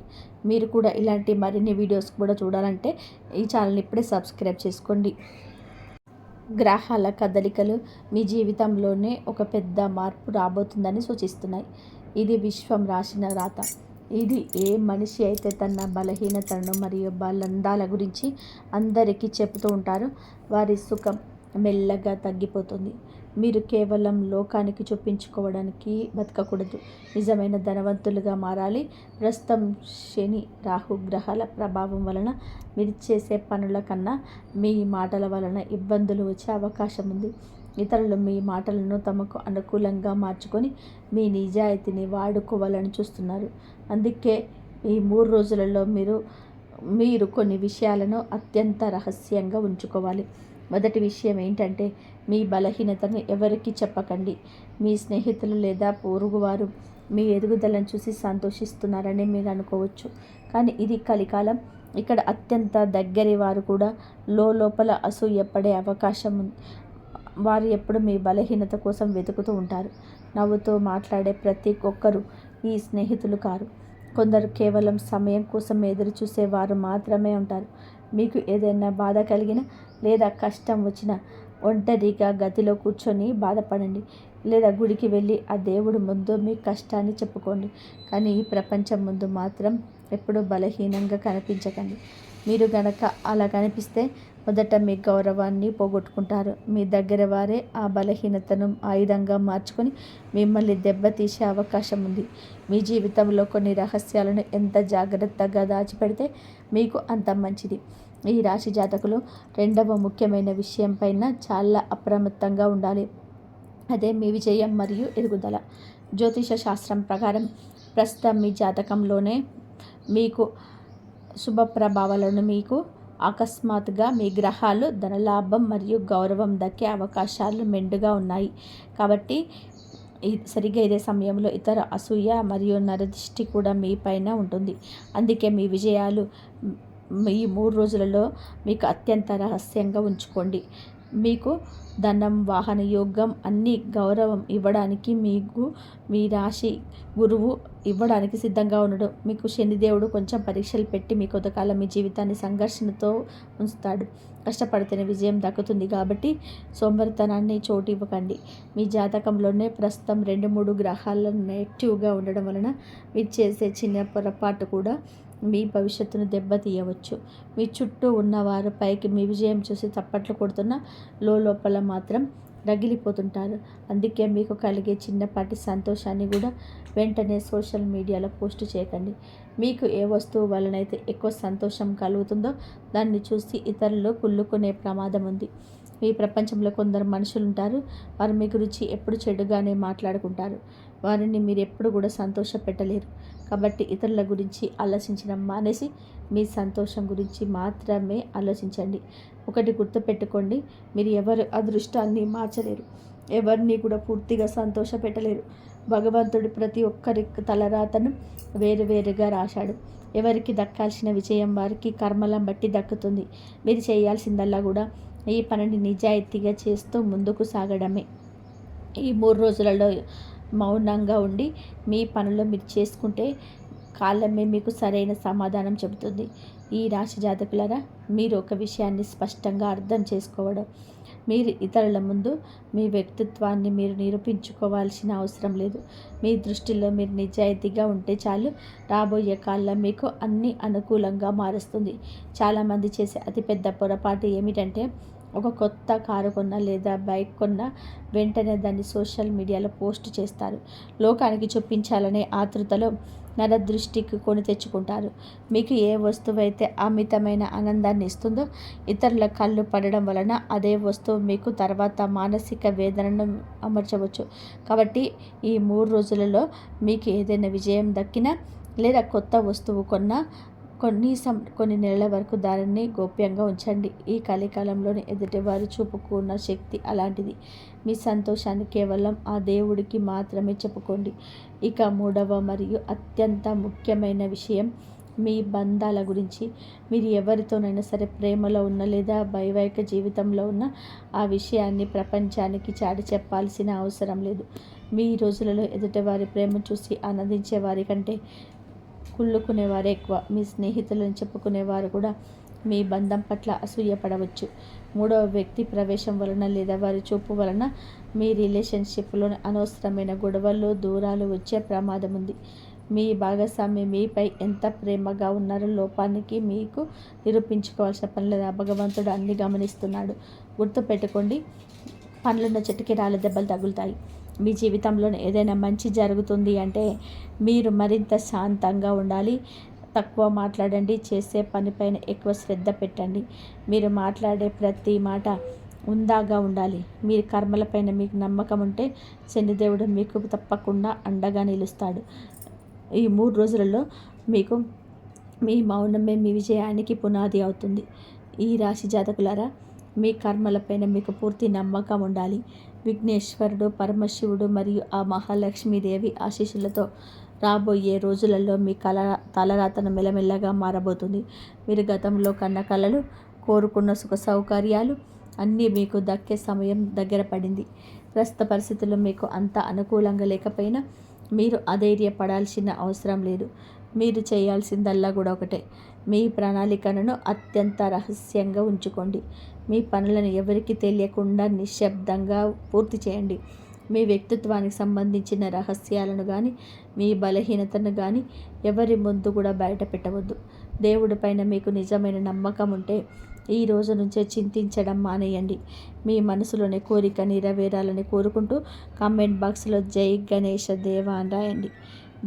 Speaker 1: మీరు కూడా ఇలాంటి మరిన్ని వీడియోస్ కూడా చూడాలంటే ఈ ఛానల్ని ఇప్పుడే సబ్స్క్రైబ్ చేసుకోండి. గ్రహాల కదలికలు మీ జీవితంలోనే ఒక పెద్ద మార్పు రాబోతుందని సూచిస్తున్నాయి. ఇది విశ్వం రాసిన రాత. ఇది ఏ మనిషి అయితే తన బలహీనతలను మరియు బలందాల గురించి అందరికీ చెబుతూ ఉంటారో వారి సుఖం మెల్లగా తగ్గిపోతుంది. మీరు కేవలం లోకానికి చూపించుకోవడానికి బతకకూడదు, నిజమైన ధనవంతులుగా మారాలి. ప్రస్తుతం శని రాహు గ్రహాల ప్రభావం వలన మీరు చేసే పనుల కన్నా మీ మాటల వలన ఇబ్బందులు వచ్చే అవకాశం ఉంది. ఇతరులు మీ మాటలను తమకు అనుకూలంగా మార్చుకొని మీ నిజాయితీని వాడుకోవాలని చూస్తున్నారు. అందుకే ఈ 3 రోజులలో మీరు కొన్ని విషయాలను అత్యంత రహస్యంగా ఉంచుకోవాలి. మొదటి విషయం ఏంటంటే, మీ బలహీనతను ఎవరికీ చెప్పకండి. మీ స్నేహితులు లేదా పొరుగువారు మీ ఎదుగుదలను చూసి సంతోషిస్తున్నారని మీరు అనుకోవచ్చు, కానీ ఇది కలికాలం. ఇక్కడ అత్యంత దగ్గరి వారు కూడా లోపల అసూయపడే అవకాశం ఉంది. వారు ఎప్పుడు మీ బలహీనత కోసం వెతుకుతూ ఉంటారు. నవ్వుతూ మాట్లాడే ప్రతి ఒక్కరూ ఈ స్నేహితులు కారు. కొందరు కేవలం సమయం కోసం ఎదురు చూసేవారు మాత్రమే ఉంటారు. మీకు ఏదైనా బాధ కలిగినా లేదా కష్టం వచ్చినా ఒంటరిగా గదిలో కూర్చొని బాధపడండి, లేదా గుడికి వెళ్ళి ఆ దేవుడి ముందు మీ కష్టాన్ని చెప్పుకోండి. కానీ ఈ ప్రపంచం ముందు మాత్రం ఎప్పుడూ బలహీనంగా కనిపించకండి. మీరు గనక అలా కనిపిస్తే మొదట మీ గౌరవాన్ని పోగొట్టుకుంటారు. మీ దగ్గర వారే ఆ బలహీనతను ఆయుధంగా మార్చుకొని మిమ్మల్ని దెబ్బతీసే అవకాశం ఉంది. మీ జీవితంలో కొన్ని రహస్యాలను ఎంత జాగ్రత్తగా దాచిపెడితే మీకు అంత మంచిది. ఈ రాశి జాతకులు రెండవ ముఖ్యమైన విషయం పైన చాలా అప్రమత్తంగా ఉండాలి. అదే మీ విజయం మరియు ఎదుగుదల. జ్యోతిష శాస్త్రం ప్రకారం ప్రస్తుతం మీ జాతకంలోనే మీకు శుభ ప్రభావాలను మీకు అకస్మాత్తుగా మీ గ్రహాలు ధనలాభం మరియు గౌరవం దక్కే అవకాశాలు మెండుగా ఉన్నాయి. కాబట్టి సరిగ్గా ఇదే సమయంలో ఇతర అసూయ మరియు నరదిష్టి కూడా మీ పైన ఉంటుంది. అందుకే మీ విజయాలు ఈ 3 రోజులలో మీకు అత్యంత రహస్యంగా ఉంచుకోండి. మీకు ధనం, వాహన యోగం, అన్ని గౌరవం ఇవ్వడానికి మీకు మీ రాశి గురువు ఇవ్వడానికి సిద్ధంగా ఉండడు. మీకు శనిదేవుడు కొంచెం పరీక్షలు పెట్టి మీ కొంతకాలం మీ జీవితాన్ని సంఘర్షణతో ఉంచుతాడు. కష్టపడితేనే విజయం దక్కుతుంది కాబట్టి సోమరితనాన్ని చోటు ఇవ్వకండి. మీ జాతకంలోనే ప్రస్తుతం 2-3 గ్రహాలు నెగిటివ్గా ఉండడం వలన మీరు చేసే చిన్న పొరపాటు కూడా మీ భవిష్యత్తును దెబ్బతీయవచ్చు. మీ చుట్టూ ఉన్నవారు పైకి మీ విజయం చూసి తప్పట్లు కొడుతున్న లోపల మాత్రం రగిలిపోతుంటారు. అందుకే మీకు కలిగే చిన్నపాటి సంతోషాన్ని కూడా వెంటనే సోషల్ మీడియాలో పోస్ట్ చేయకండి. మీకు ఏ వస్తువు వలనైతే ఎక్కువ సంతోషం కలుగుతుందో దాన్ని చూసి ఇతరులు కుళ్ళుకునే ప్రమాదం ఉంది. మీ ప్రపంచంలో కొందరు మనుషులు ఉంటారు. వారు మీ గురించి ఎప్పుడు చెడుగానే మాట్లాడుకుంటారు. వారిని మీరు ఎప్పుడు కూడా సంతోష పెట్టలేరు. కాబట్టి ఇతరుల గురించి ఆలోచించడం మానేసి మీ సంతోషం గురించి మాత్రమే ఆలోచించండి. ఒకటి గుర్తుపెట్టుకోండి, మీరు ఎవరి అదృష్టాన్ని మార్చలేరు, ఎవరిని కూడా పూర్తిగా సంతోష పెట్టలేరు. భగవంతుడు ప్రతి ఒక్కరి తలరాతను వేరువేరుగా రాశాడు. ఎవరికి దక్కాల్సిన విజయం వారికి కర్మలను బట్టి దక్కుతుంది. మీరు చేయాల్సిందల్లా కూడా ఈ పనిని నిజాయితీగా చేస్తూ ముందుకు సాగడమే. ఈ 3 రోజులలో మౌనంగా ఉండి మీ పనులు మీరు చేసుకుంటే కాలమే మీకు సరైన సమాధానం చెబుతుంది. ఈ రాశి జాతకులారా, మీరు ఒక విషయాన్ని స్పష్టంగా అర్థం చేసుకోవడం, మీరు ఇతరుల ముందు మీ వ్యక్తిత్వాన్ని మీరు నిరూపించుకోవాల్సిన అవసరం లేదు. మీ దృష్టిలో మీరు నిజాయితీగా ఉంటే చాలు. రాబోయే కాలం మీకు అన్ని అనుకూలంగా మారుస్తుంది. చాలామంది చేసే అతిపెద్ద పొరపాటు ఏమిటంటే, ఒక కొత్త కారు కొన్నా లేదా బైక్ కొన్నా వెంటనే దాన్ని సోషల్ మీడియాలో పోస్ట్ చేస్తారు. లోకానికి చూపించాలనే ఆతృతలో నరదృష్టికి కొని తెచ్చుకుంటారు. మీకు ఏ వస్తువు అయితే అమితమైన ఆనందాన్ని ఇస్తుందో ఇతరుల కళ్ళు పడడం వలన అదే వస్తువు మీకు తర్వాత మానసిక వేదనను అమర్చవచ్చు. కాబట్టి ఈ 3 రోజులలో మీకు ఏదైనా విజయం దక్కినా లేదా కొత్త వస్తువు కొన్నా కొన్ని నెలల వరకు దానిని గోప్యంగా ఉంచండి. ఈ కలికాలంలోని ఎదుటివారు చూపుకున్న శక్తి అలాంటిది. మీ సంతోషాన్ని కేవలం ఆ దేవుడికి మాత్రమే చెప్పుకోండి. ఇక మూడవ మరియు అత్యంత ముఖ్యమైన విషయం మీ బంధాల గురించి. మీరు ఎవరితోనైనా సరే ప్రేమలో ఉన్న లేదా వైవాహిక జీవితంలో ఉన్న ఆ విషయాన్ని ప్రపంచానికి చాటి చెప్పాల్సిన అవసరం లేదు. మీ రోజులలో ఎదుటివారి ప్రేమ చూసి ఆనందించే వారి కంటే కుళ్ళుకునేవారే ఎక్కువ. మీ స్నేహితులను చెప్పుకునేవారు కూడా మీ బంధం పట్ల అసూయపడవచ్చు. మూడవ వ్యక్తి ప్రవేశం వలన లేదా వారి చూపు వలన మీ రిలేషన్షిప్లోని అనవసరమైన గొడవలు, దూరాలు వచ్చే ప్రమాదం ఉంది. మీ భాగస్వామి మీపై ఎంత ప్రేమగా ఉన్నారో లోపానికి మీకు నిరూపించుకోవాల్సిన పని లేదా భగవంతుడు అన్ని గమనిస్తున్నాడు. గుర్తుపెట్టుకోండి, పండ్లున్న చెట్టుకి రాళ్ళ దెబ్బలు తగులుతాయి. మీ జీవితంలో ఏదైనా మంచి జరుగుతుంది అంటే మీరు మరింత శాంతంగా ఉండాలి. తక్కువ మాట్లాడండి. చేసే పనిపైన ఎక్కువ శ్రద్ధ పెట్టండి. మీరు మాట్లాడే ప్రతి మాట ఉందాగా ఉండాలి. మీ కర్మలపైన మీకు నమ్మకం ఉంటే శనిదేవుడు మీకు తప్పకుండా అండగా నిలుస్తాడు. ఈ 3 రోజులలో మీకు మీ మౌనమే మీ విజయానికి పునాది అవుతుంది. ఈ రాశి జాతకులారా, మీ కర్మలపైన మీకు పూర్తి నమ్మకం ఉండాలి. విఘ్నేశ్వరుడు, పరమశివుడు మరియు ఆ మహాలక్ష్మీదేవి ఆశీస్సులతో రాబోయే రోజులలో మీ తలరాతను మెల్లమెల్లగా మారబోతుంది. మీరు గతంలో కన్న కలలు, కోరుకున్న సుఖ సౌకర్యాలు అన్నీ మీకు దక్కే సమయం దగ్గర పడింది. ప్రస్తుత పరిస్థితుల్లో మీకు అంత అనుకూలంగా లేకపోయినా మీరు అధైర్యపడాల్సిన అవసరం లేదు. మీరు చేయాల్సిందల్లా కూడా ఒకటే, మీ ప్రణాళికలను అత్యంత రహస్యంగా ఉంచుకోండి. మీ పనులను ఎవరికి తెలియకుండా నిశ్శబ్దంగా పూర్తి చేయండి. మీ వ్యక్తిత్వానికి సంబంధించిన రహస్యాలను కానీ మీ బలహీనతను కానీ ఎవరి ముందు కూడా బయట పెట్టవద్దు. దేవుడి పైన మీకు నిజమైన నమ్మకం ఉంటే ఈ రోజు నుంచే చింతించడం మానేయండి. మీ మనసులోని కోరిక నెరవేరాలని కోరుకుంటూ కామెంట్ బాక్స్లో జై గణేష దేవ అని రాయండి.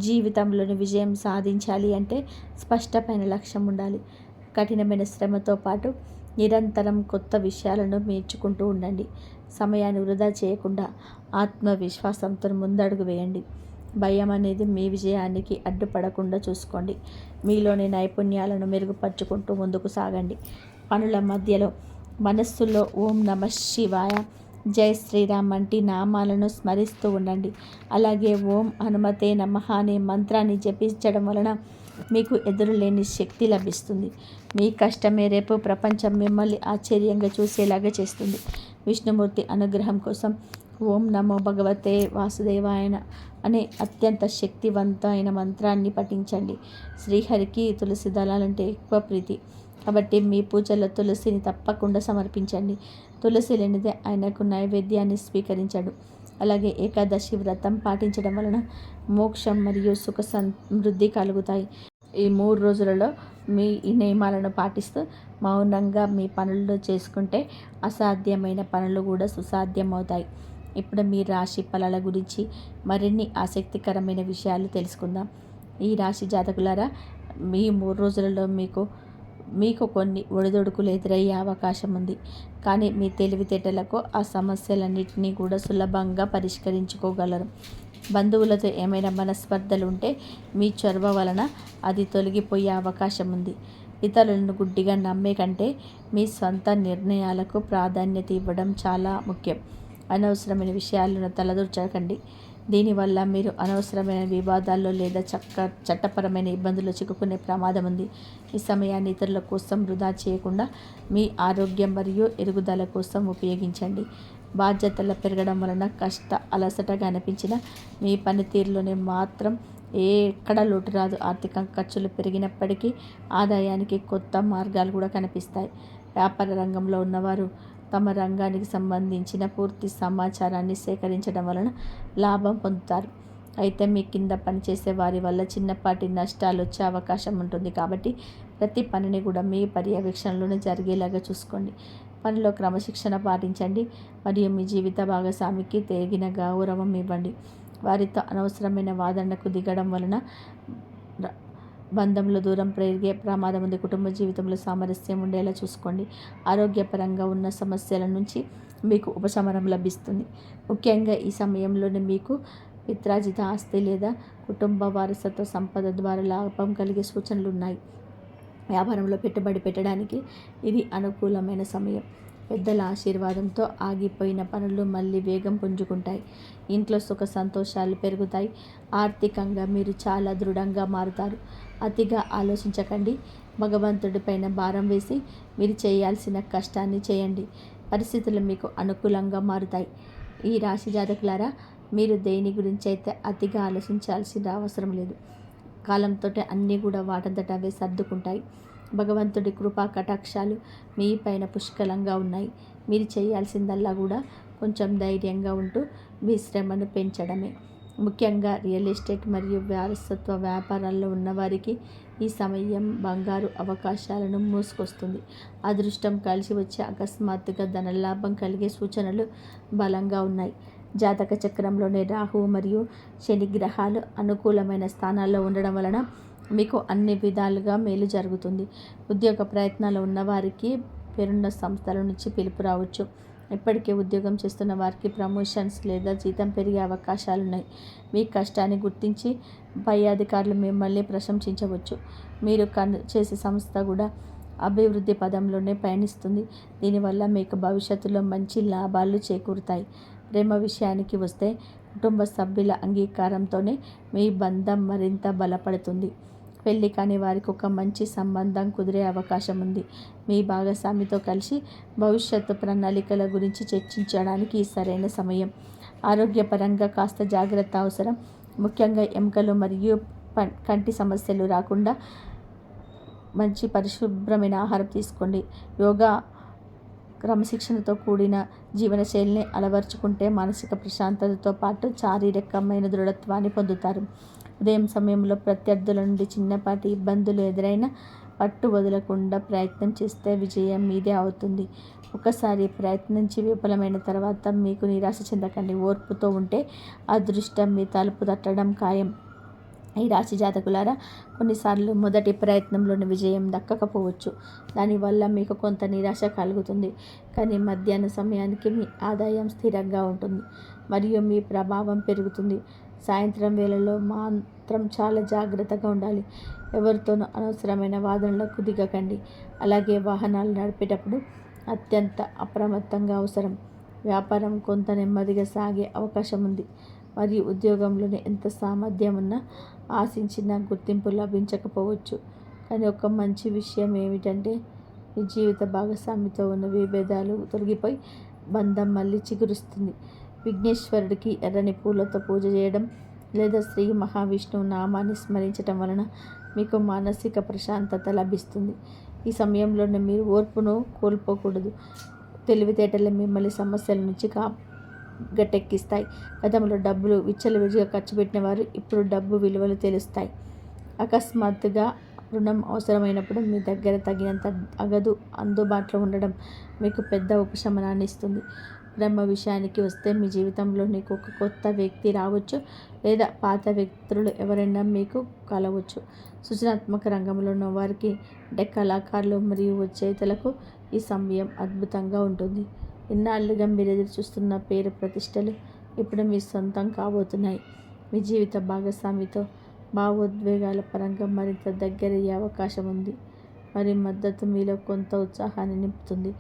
Speaker 1: జీవితంలోని విజయం సాధించాలి అంటే స్పష్టమైన లక్ష్యం ఉండాలి. కఠినమైన శ్రమతో పాటు నిరంతరం కొత్త విషయాలను నేర్చుకుంటూ ఉండండి. సమయాన్ని వృధా చేయకుండా ఆత్మవిశ్వాసంతో ముందడుగు వేయండి. భయం అనేది మీ విజయానికి అడ్డుపడకుండా చూసుకోండి. మీలోని నైపుణ్యాలను మెరుగుపరుచుకుంటూ ముందుకు సాగండి. పనుల మధ్యలో మనస్సులో ఓం నమః శివాయ, జై శ్రీరామ్ వంటి నామాలను స్మరిస్తూ ఉండండి. అలాగే ఓం హనుమతే నమః అనే మంత్రాన్ని జపించడం వలన మీకు ఎదురులేని శక్తి లభిస్తుంది. మీ కష్టమే రేపు ప్రపంచం మిమ్మల్ని ఆశ్చర్యంగా చూసేలాగా చేస్తుంది. విష్ణుమూర్తి అనుగ్రహం కోసం ఓం నమో భగవతే వాసుదేవాయన అనే అత్యంత శక్తివంతమైన మంత్రాన్ని పఠించండి. శ్రీహరికి తులసి దళాలంటే ఎక్కువ ప్రీతి కాబట్టి మీ పూజలో తులసిని తప్పకుండా సమర్పించండి. తులసి లేనిదే ఆయనకు నైవేద్యాన్ని స్వీకరించడు. అలాగే ఏకాదశి వ్రతం పాటించడం వలన మోక్షం మరియు సుఖ సమృద్ధి కలుగుతాయి. ఈ 3 రోజులలో మీ ఈ నియమాలను పాటిస్తూ మౌనంగా మీ పనులు చేసుకుంటే అసాధ్యమైన పనులు కూడా సుసాధ్యం అవుతాయి. ఇప్పుడు మీ రాశి ఫలాల గురించి మరిన్ని ఆసక్తికరమైన విషయాలు తెలుసుకుందాం. ఈ రాశి జాతకులారా, మీ 3 రోజులలో మీకు కొన్ని ఒడిదొడుకులు ఎదురయ్యే అవకాశం ఉంది. కానీ మీ తెలివితేటలకు ఆ సమస్యలన్నింటినీ కూడా సులభంగా పరిష్కరించుకోగలరు. బంధువులతో ఏమైనా మనస్పర్ధలు ఉంటే మీ చొరవ వలన అది తొలగిపోయే అవకాశం ఉంది. ఇతరులను గుడ్డిగా నమ్మే కంటే మీ సొంత నిర్ణయాలకు ప్రాధాన్యత ఇవ్వడం చాలా ముఖ్యం. అనవసరమైన విషయాలను తలదూర్చకండి. దీనివల్ల మీరు అనవసరమైన వివాదాల్లో లేదా చట్టపరమైన ఇబ్బందులు చిక్కుకునే ప్రమాదం ఉంది. ఈ సమయాన్ని ఇతరుల కోసం వృధా చేయకుండా మీ ఆరోగ్యం మరియు ఎదుగుదల కోసం ఉపయోగించండి. బాధ్యతలు పెరగడం వలన అలసటగా అనిపించిన మీ పనితీరులోనే మాత్రం ఎక్కడ లోటు రాదు. ఆర్థిక ఖర్చులు పెరిగినప్పటికీ ఆదాయానికి కొత్త మార్గాలు కూడా కనిపిస్తాయి. వ్యాపార రంగంలో ఉన్నవారు తమ రంగానికి సంబంధించిన పూర్తి సమాచారాన్ని సేకరించడం వలన లాభం పొందుతారు. అయితే మీ కింద పనిచేసే వారి వల్ల చిన్నపాటి నష్టాలు వచ్చే అవకాశం ఉంటుంది. కాబట్టి ప్రతి పనిని కూడా మీ పర్యవేక్షణలోనే జరిగేలాగా చూసుకోండి. పనిలో క్రమశిక్షణ పాటించండి మరియు మీ జీవిత భాగస్వామికి తగిన గౌరవం ఇవ్వండి. వారితో అనవసరమైన వాదనకు దిగడం వలన బంధంలో దూరం పెరిగే ప్రమాదం ఉంది. కుటుంబ జీవితంలో సామరస్యం ఉండేలా చూసుకోండి. ఆరోగ్యపరంగా ఉన్న సమస్యల నుంచి మీకు ఉపశమనం లభిస్తుంది. ముఖ్యంగా ఈ సమయంలోనే మీకు పిత్రార్జిత ఆస్తి లేదా కుటుంబ వారసత్వ సంపద ద్వారా లాభం కలిగే సూచనలు ఉన్నాయి. వ్యాపారంలో పెట్టుబడి పెట్టడానికి ఇది అనుకూలమైన సమయం. పెద్దల ఆశీర్వాదంతో ఆగిపోయిన పనులు మళ్ళీ వేగం పుంజుకుంటాయి. ఇంట్లో సుఖ సంతోషాలు పెరుగుతాయి. ఆర్థికంగా మీరు చాలా దృఢంగా మారుతారు. అతిగా ఆలోచించకండి. భగవంతుడిపైన భారం వేసి మీరు చేయాల్సిన కష్టాన్ని చేయండి. పరిస్థితులు మీకు అనుకూలంగా మారుతాయి. ఈ రాశి జాతకులారా, మీరు దేని గురించి అయితే అతిగా ఆలోచించాల్సిన అవసరం లేదు. కాలంతో అన్నీ కూడా వాటంతట అవే సర్దుకుంటాయి. భగవంతుడి కృపా కటాక్షాలు మీ పైన పుష్కలంగా ఉన్నాయి. మీరు చేయాల్సిందల్లా కూడా కొంచెం ధైర్యంగా ఉంటూ మీ శ్రమను పెంచడమే. ముఖ్యంగా రియల్ ఎస్టేట్ మరియు వారసత్వ వ్యాపారాల్లో ఉన్నవారికి ఈ సమయం బంగారు అవకాశాలను మూసుకొస్తుంది. అదృష్టం కలిసి వచ్చే అకస్మాత్తుగా ధనలాభం కలిగే సూచనలు బలంగా ఉన్నాయి. జాతక చక్రంలోని రాహువు మరియు శని గ్రహాలు అనుకూలమైన స్థానాల్లో ఉండడం వలన మీకు అన్ని విధాలుగా మేలు జరుగుతుంది. ఉద్యోగ ప్రయత్నాలు ఉన్నవారికి పేరున్న సంస్థల నుంచి పిలుపు రావచ్చు. ఇప్పటికే ఉద్యోగం చేస్తున్న వారికి ప్రమోషన్స్ లేదా జీతం పెరిగే అవకాశాలున్నాయి. మీ కష్టాన్ని గుర్తించి పై అధికారులు మిమ్మల్ని ప్రశంసించవచ్చు. మీరు చేసే సంస్థ కూడా అభివృద్ధి పదంలోనే పయనిస్తుంది. దీనివల్ల మీకు భవిష్యత్తులో మంచి లాభాలు చేకూరుతాయి. ప్రేమ విషయానికి వస్తే కుటుంబ సభ్యుల అంగీకారంతోనే మీ బంధం మరింత బలపడుతుంది. పెళ్లి కాని వారికి ఒక మంచి సంబంధం కుదిరే అవకాశం ఉంది. మీ భాగస్వామితో కలిసి భవిష్యత్తు ప్రణాళికల గురించి చర్చించడానికి సరైన సమయం. ఆరోగ్యపరంగా కాస్త జాగ్రత్త అవసరం. ముఖ్యంగా ఎముకలు మరియు కంటి సమస్యలు రాకుండా మంచి పరిశుభ్రమైన ఆహారం తీసుకోండి. యోగా, క్రమశిక్షణతో కూడిన జీవనశైలిని అలవర్చుకుంటే మానసిక ప్రశాంతతతో పాటు శారీరకమైన దృఢత్వాన్ని పొందుతారు. ఉదయం సమయంలో ప్రత్యర్థుల నుండి చిన్నపాటి ఇబ్బందులు ఎదురైనా పట్టు వదలకుండా ప్రయత్నం చేస్తే విజయం మీదే అవుతుంది. ఒకసారి ప్రయత్నించి విఫలమైన తర్వాత మీకు నిరాశ చెందకండి. ఓర్పుతో ఉంటే అదృష్టం మీ తలుపు తట్టడం ఖాయం. ఈ రాశి జాతకులారా, కొన్నిసార్లు మొదటి ప్రయత్నంలోని విజయం దక్కకపోవచ్చు. దానివల్ల మీకు కొంత నిరాశ కలుగుతుంది. కానీ మధ్యాహ్న సమయానికి మీ ఆదాయం స్థిరంగా ఉంటుంది మరియు మీ ప్రభావం పెరుగుతుంది. సాయంత్రం వేళలో మాత్రం చాలా జాగ్రత్తగా ఉండాలి. ఎవరితోనూ అనవసరమైన వాదనలకు దిగకండి. అలాగే వాహనాలు నడిపేటప్పుడు అత్యంత అప్రమత్తంగా అవసరం. వ్యాపారం కొంత నెమ్మదిగా సాగే అవకాశం ఉంది మరియు ఉద్యోగంలోనే ఎంత సామర్థ్యం ఉన్నా ఆశించిన గుర్తింపు లభించకపోవచ్చు. కానీ ఒక మంచి విషయం ఏమిటంటే మీ జీవిత భాగస్వామితో ఉన్న విభేదాలు తొలగిపోయి బంధం మళ్ళీ చిగురుస్తుంది. విఘ్నేశ్వరుడికి ఎర్రని పూలతో పూజ చేయడం లేదా శ్రీ మహావిష్ణువు నామాన్ని స్మరించడం వలన మీకు మానసిక ప్రశాంతత లభిస్తుంది. ఈ సమయంలోనే మీరు ఓర్పును కోల్పోకూడదు. తెలివితేటలు మిమ్మల్ని సమస్యల నుంచి గట్టెక్కిస్తాయి. గతంలో డబ్బులు విచ్చలవిడిగా ఖర్చు పెట్టిన వారు ఇప్పుడు డబ్బు విలువలు తెలుస్తాయి. అకస్మాత్తుగా రుణం అవసరమైనప్పుడు మీ దగ్గర తగినంత నగదు అందుబాటులో ఉండడం మీకు పెద్ద ఉపశమనాన్ని ఇస్తుంది. ప్రేమ విషయానికి వస్తే మీ జీవితంలోనికి ఒక కొత్త వ్యక్తి రావచ్చు లేదా పాత వ్యక్తులు ఎవరైనా మీకు కలవచ్చు. సృజనాత్మక రంగంలో ఉన్న వారికి అంటే కళాకారులు మరియు రచయితలకు ఈ సమయం అద్భుతంగా ఉంటుంది. ఇన్నాళ్ళుగా మీరు ఎదురు చూస్తున్న పేరు ప్రతిష్టలు ఇప్పుడు మీ సొంతం కాబోతున్నాయి. మీ జీవిత భాగస్వామితో భావోద్వేగాల పరంగా మరింత దగ్గరయ్యే అవకాశం ఉంది. మరి మద్దతు మీలో కొంత ఉత్సాహాన్ని నింపుతుంది.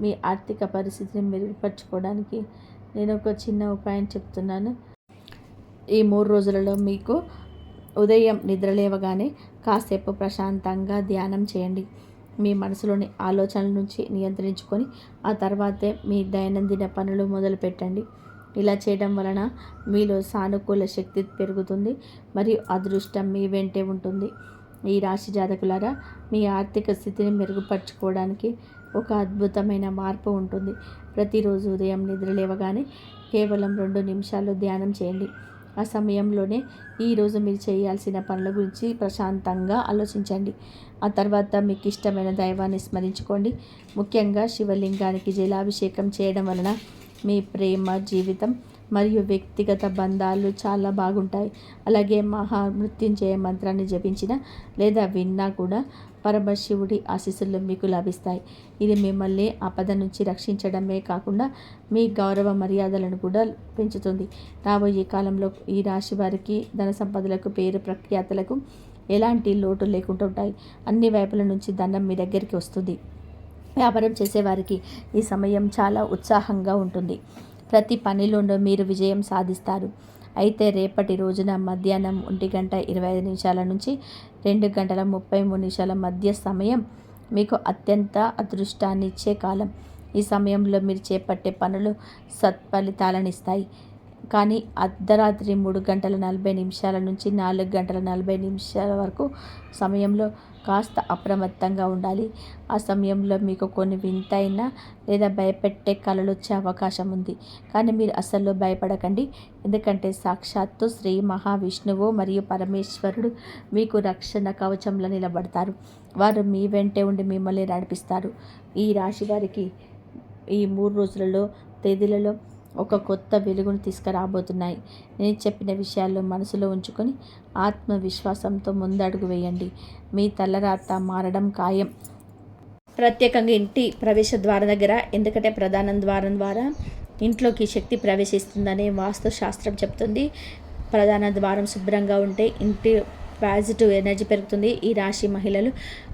Speaker 1: మీ ఆర్థిక పరిస్థితిని మెరుగుపరచుకోవడానికి నేను ఒక చిన్న ఉపాయం చెప్తున్నాను. ఈ 3 రోజులలో మీకు ఉదయం నిద్రలేవగానే కాసేపు ప్రశాంతంగా ధ్యానం చేయండి. మీ మనసులోని ఆలోచనల నుంచి నియంత్రించుకొని ఆ తర్వాతే మీ దైనందిన పనులు మొదలుపెట్టండి. ఇలా చేయడం వలన మీలో సానుకూల శక్తి పెరుగుతుంది మరియు అదృష్టం మీ వెంటే ఉంటుంది. ఈ రాశి జాతకులారా, మీ ఆర్థిక స్థితిని మెరుగుపరచుకోవడానికి ఒక అద్భుతమైన మార్పు ఉంటుంది. ప్రతిరోజు ఉదయం నిద్రలేవగానే కేవలం 2 నిమిషాలు ధ్యానం చేయండి. ఆ సమయంలోనే ఈరోజు మీరు చేయాల్సిన పనుల గురించి ప్రశాంతంగా ఆలోచించండి. ఆ తర్వాత మీకు ఇష్టమైన దైవాన్ని స్మరించుకోండి. ముఖ్యంగా శివలింగానికి జలాభిషేకం చేయడం వలన మీ ప్రేమ జీవితం మరియు వ్యక్తిగత బంధాలు చాలా బాగుంటాయి. అలాగే మహామృత్యుంజయ మంత్రాన్ని జపించిన లేదా విన్నా కూడా పరమశివుడి ఆశీస్సులు మీకు లభిస్తాయి. ఇది మిమ్మల్ని ఆపద నుంచి రక్షించడమే కాకుండా మీ గౌరవ మర్యాదలను కూడా పెంచుతుంది. రాబోయే కాలంలో ఈ రాశి వారికి ధన సంపదలకు పేరు ప్రఖ్యాతలకు ఎలాంటి లోటు లేకుండా ఉంటాయి. అన్ని వైపుల నుంచి ధనం మీ దగ్గరికి వస్తుంది. వ్యాపారం చేసేవారికి ఈ సమయం చాలా ఉత్సాహంగా ఉంటుంది. ప్రతి పనిలోనూ మీరు విజయం సాధిస్తారు. అయితే రేపటి రోజున మధ్యాహ్నం 1:25 నుంచి 2:33 మధ్య సమయం మీకు అత్యంత అదృష్టాన్నిచ్చే కాలం. ఈ సమయంలో మీరు చేపట్టే పనులు సత్ఫలితాలనిస్తాయి. కానీ అర్ధరాత్రి 3:40 నుంచి 4:40 వరకు సమయంలో కాస్త అప్రమత్తంగా ఉండాలి. ఆ సమయంలో మీకు కొన్ని వింతైన లేదా భయపెట్టే కలలు వచ్చే అవకాశం ఉంది. కానీ మీరు అస్సలు భయపడకండి. ఎందుకంటే సాక్షాత్తు శ్రీ మహావిష్ణువు మరియు పరమేశ్వరుడు మీకు రక్షణ కవచంలో నిలబడతారు. వారు మీ వెంటే ఉండి మిమ్మల్ని నడిపిస్తారు. ఈ రాశి వారికి ఈ 3 రోజులలో తేదీలలో ఒక కొత్త వెలుగును తీసుకురాబోతున్నాయి. నేను చెప్పిన విషయాల్లో మనసులో ఉంచుకొని ఆత్మవిశ్వాసంతో ముందడుగు వేయండి. మీ తలరాత మారడం ఖాయం. ప్రత్యేకంగా ఇంటి ప్రవేశ ద్వారం దగ్గర, ఎందుకంటే ప్రధాన ద్వారం ద్వారా ఇంట్లోకి శక్తి ప్రవేశిస్తుందని వాస్తు శాస్త్రం చెప్తుంది. ప్రధాన ద్వారం శుభ్రంగా ఉంటే ఇంటి పాజిటివ్ ఎనర్జీ పెరుగుతుంది. ఈ రాశి మహిళలు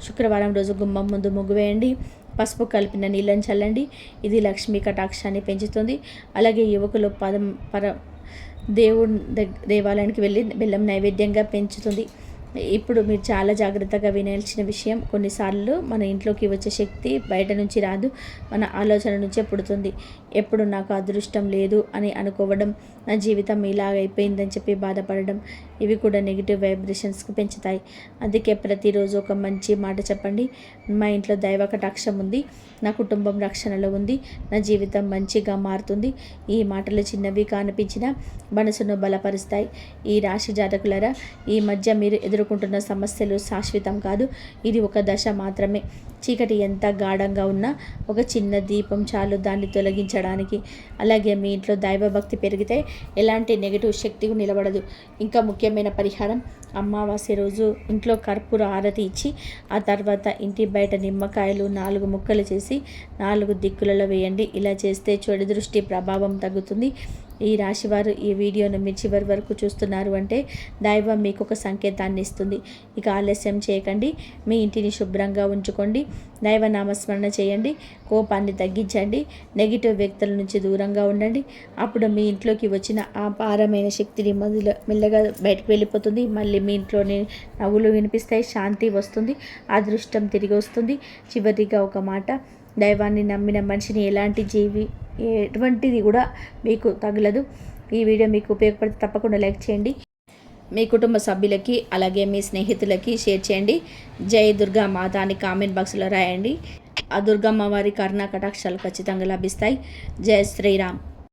Speaker 1: శుక్రవారం రోజు గుమ్మం ముందు ముగ్గు వేయండి. పసుపు కలిపిన నీళ్ళని చల్లండి. ఇది లక్ష్మీ కటాక్షాన్ని పెంచుతుంది. అలాగే యువకులు దేవాలయానికి వెళ్ళి బెల్లం నైవేద్యంగా పెంచుతుంది. ఇప్పుడు మీరు చాలా జాగ్రత్తగా వినాల్సిన విషయం, కొన్నిసార్లు మన ఇంట్లోకి వచ్చే శక్తి బయట నుంచి రాదు, మన ఆలోచన నుంచే పుడుతుంది. ఎప్పుడు నాకు అదృష్టం లేదు అని అనుకోవడం, నా జీవితం ఇలాగైపోయిందని చెప్పి బాధపడడం, ఇవి కూడా నెగిటివ్ వైబ్రేషన్స్కి పెంచుతాయి. అందుకే ప్రతిరోజు ఒక మంచి మాట చెప్పండి. మా ఇంట్లో దైవ కటాక్షం ఉంది, నా కుటుంబం రక్షణలో ఉంది, నా జీవితం మంచిగా మారుతుంది. ఈ మాటలు చిన్నవి కనిపించినా మనసును బలపరుస్తాయి. ఈ రాశి జాతకులారా, ఈ మధ్య మీరు ఎదుర్కొంటున్న సమస్యలు శాశ్వతం కాదు. ఇది ఒక దశ మాత్రమే. చీకటి ఎంత గాఢంగా ఉన్నా ఒక చిన్న దీపం చాలు దాన్ని తొలగించడానికి. అలాగే మీ ఇంట్లో దైవభక్తి పెరిగితే ఎలాంటి నెగిటివ్ శక్తి నిలబడదు. ఇంకా ముఖ్యమైన పరిహారం, అమావాస్య రోజు ఇంట్లో కర్పూర హారతి ఇచ్చి ఆ తర్వాత ఇంటి బయట నిమ్మకాయలు 4 ముక్కలు చేసి 4 దిక్కులలో వేయండి. ఇలా చేస్తే చెడు దృష్టి ప్రభావం తగ్గుతుంది. ఈ రాశివారు ఈ వీడియోను మీరు చివరి వరకు చూస్తున్నారు అంటే దైవం మీకు ఒక సంకేతాన్ని ఇస్తుంది. ఇక ఆలస్యం చేయకండి, మీ ఇంటిని శుభ్రంగా ఉంచుకోండి, దైవ నామస్మరణ చేయండి, కోపాన్ని తగ్గించండి, నెగిటివ్ వ్యక్తుల నుంచి దూరంగా ఉండండి. అప్పుడు మీ ఇంట్లోకి వచ్చిన ఆ అపారమైన శక్తిని మెల్లగా బయటకు వెళ్ళిపోతుంది. మళ్ళీ మీ ఇంట్లోనే నవ్వులు వినిపిస్తాయి, శాంతి వస్తుంది, అదృష్టం తిరిగి వస్తుంది. చివరిగా ఒక మాట, దైవాన్ని నమ్మిన మనిషిని ఎలాంటి జీవి ఎటువంటిది కూడా మీకు తగలదు. ఈ వీడియో మీకు ఉపయోగపడితే తప్పకుండా లైక్ చేయండి. మీ కుటుంబ సభ్యులకి అలాగే మీ స్నేహితులకి షేర్ చేయండి. జై దుర్గా మాత అని కామెంట్ బాక్స్లో రాయండి. ఆ దుర్గమ్మ వారి కరుణా కటాక్షాలు ఖచ్చితంగా లభిస్తాయి. జై శ్రీరామ్.